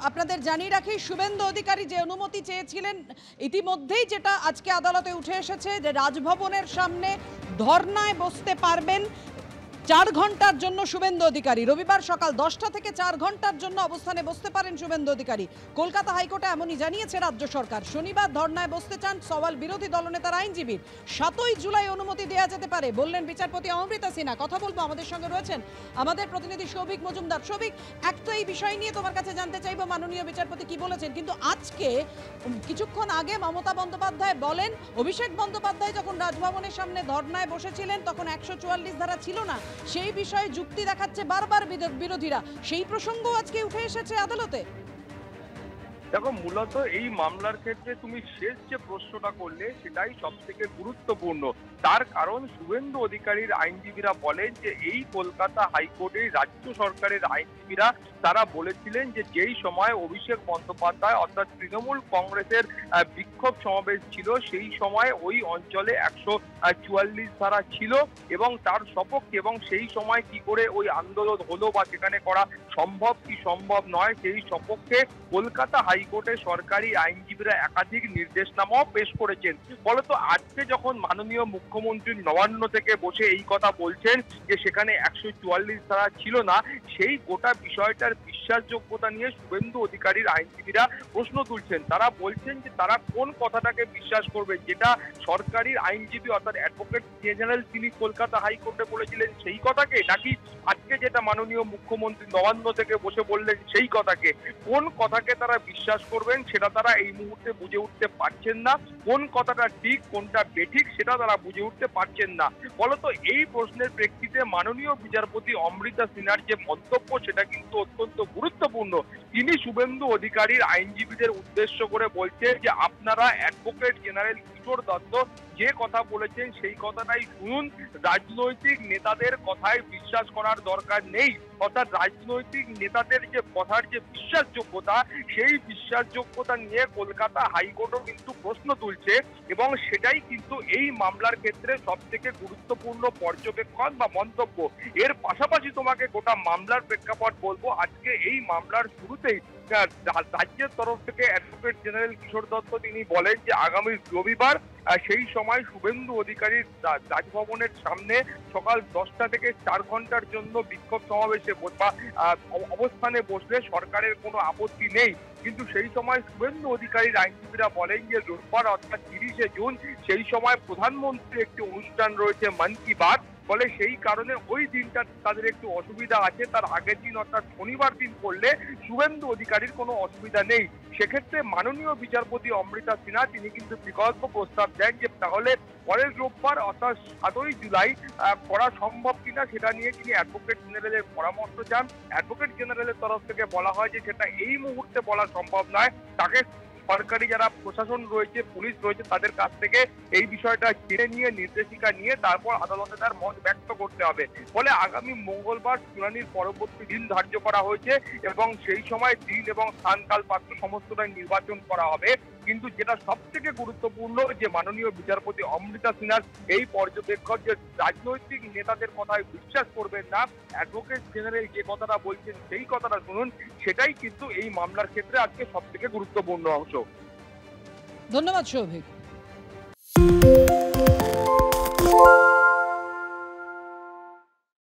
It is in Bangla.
আপনাদের জানিয়ে রাখি, শুভেন্দু অধিকারী যে অনুমতি চেয়েছিলেন ইতিমধ্যেই যেটা আজকে আদালতে উঠে এসেছে যে রাজভবনের সামনে ধর্নায় বসতে পারবেন 4 ঘন্টার জন্য শুভেন্দু অধিকারী। রবিবার সকাল 10টা থেকে 4 ঘন্টার জন্য অবস্থানে বসতে পারেন শুভেন্দু অধিকারী। কলকাতা হাইকোর্টে এমনই জানিয়েছে রাজ্য সরকার। শনিবার ধর্নায় বসতে চান সওয়াল বিরোধী দলনেতার আইনজীবীর। 7ই জুলাই অনুমতি দেওয়া যেতে পারে বললেন বিচারপতি অমৃতা সিনহা। কথা বলবো, আমাদের সঙ্গে রয়েছেন আমাদের প্রতিনিধি সৌভিক মজুমদার। সৌভিক, এক তো এই বিষয় নিয়ে তোমার কাছে জানতে চাইবো মাননীয় বিচারপতি কি বলেছেন, কিন্তু আজকে কিছুক্ষণ আগে মমতা বন্দ্যোপাধ্যায় বলেন অভিষেক বন্দ্যোপাধ্যায় যখন রাজভবনের সামনে ধর্নায় বসেছিলেন তখন 144 ধারা ছিল না, সেই বিষয়ে যুক্তি দেখাচ্ছে বারবার বিরোধীরা। সেই প্রসঙ্গ আজকে উঠে এসেছে আদালতে। দেখো, মূলত এই মামলার ক্ষেত্রে তুমি শেষ যে প্রশ্নটা করলে সেটাই সব থেকে গুরুত্বপূর্ণ। তার কারণ শুভেন্দু অধিকারীর আইনজীবীরা বলেন যে এই কলকাতা হাইকোর্টের রাজ্য সরকারের আইনজীবীরা তারা বলেছিলেন যে যেই সময় অভিষেক বন্দ্যোপাধ্যায় অর্থাৎ তৃণমূল কংগ্রেসের বিক্ষোভ সমাবেশ ছিল সেই সময় ওই অঞ্চলে 144 ধারা ছিল এবং তার সপক্ষে, এবং সেই সময় কি করে ওই আন্দোলন হলো বা সেখানে করা সম্ভব কি সম্ভব নয় সেই সপক্ষে কলকাতা হাইকোর্টে সরকারি আইনজীবীরা একাধিক নির্দেশনামাও পেশ করেছেন। ফলত আজকে যখন মাননীয় মুখ্যমন্ত্রী নবান্ন থেকে বসে এই কথা বলছেন যে সেখানে 144 ধারা ছিল না, সেই গোটা বিষয়টার বিশ্বাসযোগ্যতা নিয়ে শুভেন্দু অধিকারীর আইনজীবীরা প্রশ্ন তুলছেন। তারা বলছেন যে তারা কোন কথাটাকে বিশ্বাস করবেন, যেটা সরকারি আইনজীবী অর্থাৎ অ্যাডভোকেট জেনারেল তিনি কলকাতা হাইকোর্টে বলেছিলেন সেই কথাকে, নাকি আজকে যেটা মাননীয় মুখ্যমন্ত্রী নবান্ন থেকে বসে বললেন সেই কথাকে। কোন কথাকে তারা বিশ্বাস করবেন সেটা তারা এই মুহূর্তে বুঝে উঠতে পারছেন না। কোন কথাটা ঠিক কোনটা বেঠিক সেটা তারা বুঝে উঠতে পারছেন না। ফলত এই প্রশ্নের প্রেক্ষিতে মাননীয় বিচারপতি অমৃতা সিনহার যে মন্তব্য সেটা কিন্তু অত্যন্ত গুরুত্বপূর্ণ। তিনি শুভেন্দু অধিকারীর আইনজীবীদের উদ্দেশ্য করে বলছেন যে আপনারা অ্যাডভোকেট জেনারেল কিশোর দত্ত যে কথা বলেছেন সেই কথাটাই শুনুন, রাজনৈতিক নেতাদের কথায় বিশ্বাস করার দরকার নেই। অর্থাৎ রাজনৈতিক নেতাদের যে কথার যে বিশ্বাসযোগ্যতা সেই বিশ্বাসযোগ্যতা নিয়ে কলকাতা হাইকোর্টও কিন্তু প্রশ্ন তুলছে এবং সেটাই কিন্তু এই মামলার ক্ষেত্রে সব থেকে গুরুত্বপূর্ণ পর্যবেক্ষণ বা মন্তব্য। এর পাশাপাশি তোমাকে গোটা মামলার প্রেক্ষাপট বলবো। আজকে এই মামলার শুরুতেই রাজ্যের তরফ থেকে অ্যাডভোকেট জেনারেল কিশোর দত্ত তিনি বলেন যে আগামী রবিবার সেই সময় শুভেন্দু অধিকারীর রাজভবনের সামনে সকাল 10টা থেকে 4 ঘন্টার জন্য বিক্ষোভ সমাবেশে বা অবস্থানে বসলে সরকারের কোনো আপত্তি নেই। কিন্তু সেই সময় শুভেন্দু অধিকারীর আইনজীবীরা বলেন যে রোববার অর্থাৎ 30শে জুন সেই সময় প্রধানমন্ত্রীর একটি অনুষ্ঠান রয়েছে মন কি বাত, ফলে সেই কারণে ওই দিনটা তাদের একটু অসুবিধা আছে। তার আগের দিন অর্থাৎ শনিবার দিন করলে শুভেন্দু অধিকারীর কোনো অসুবিধা নেই। সেক্ষেত্রে মাননীয় বিচারপতি অমৃতা সিনহা তিনি কিন্তু বিকল্প প্রস্তাব দেন যে তাহলে পরের রোববার অর্থাৎ 7ই জুলাই করা সম্ভব কিনা সেটা নিয়ে তিনি অ্যাডভোকেট জেনারেলের পরামর্শ চান। অ্যাডভোকেট জেনারেলের তরফ থেকে বলা হয় যে সেটা এই মুহূর্তে বলা সম্ভব নয়, তাকে সরকারি যারা প্রশাসন রয়েছে পুলিশ রয়েছে তাদের কাছ থেকে এই বিষয়টা জেনে নিয়ে নির্দেশিকা নিয়ে তারপর আদালতে তার মত ব্যক্ত করতে হবে। ফলে আগামী মঙ্গলবার শুনানির পরবর্তী দিন ধার্য করা হয়েছে এবং সেই সময় দিন এবং স্থানকাল পাত্র সমস্তটাই নির্বাচন করা হবে। কিন্তু যেটা সব থেকে গুরুত্বপূর্ণ যে মাননীয় বিচারপতি অমৃতা সিনহার এই পর্যবেক্ষণ যে রাজনৈতিক নেতাদের কথায় বিশ্বাস করবেন না, অ্যাডভোকেট জেনারেল যে কথাটা বলছেন সেই কথাটা শুনুন, সেটাই কিন্তু এই মামলার ক্ষেত্রে আজকে সব থেকে গুরুত্বপূর্ণ অংশ। ধন্যবাদ সৌভিক।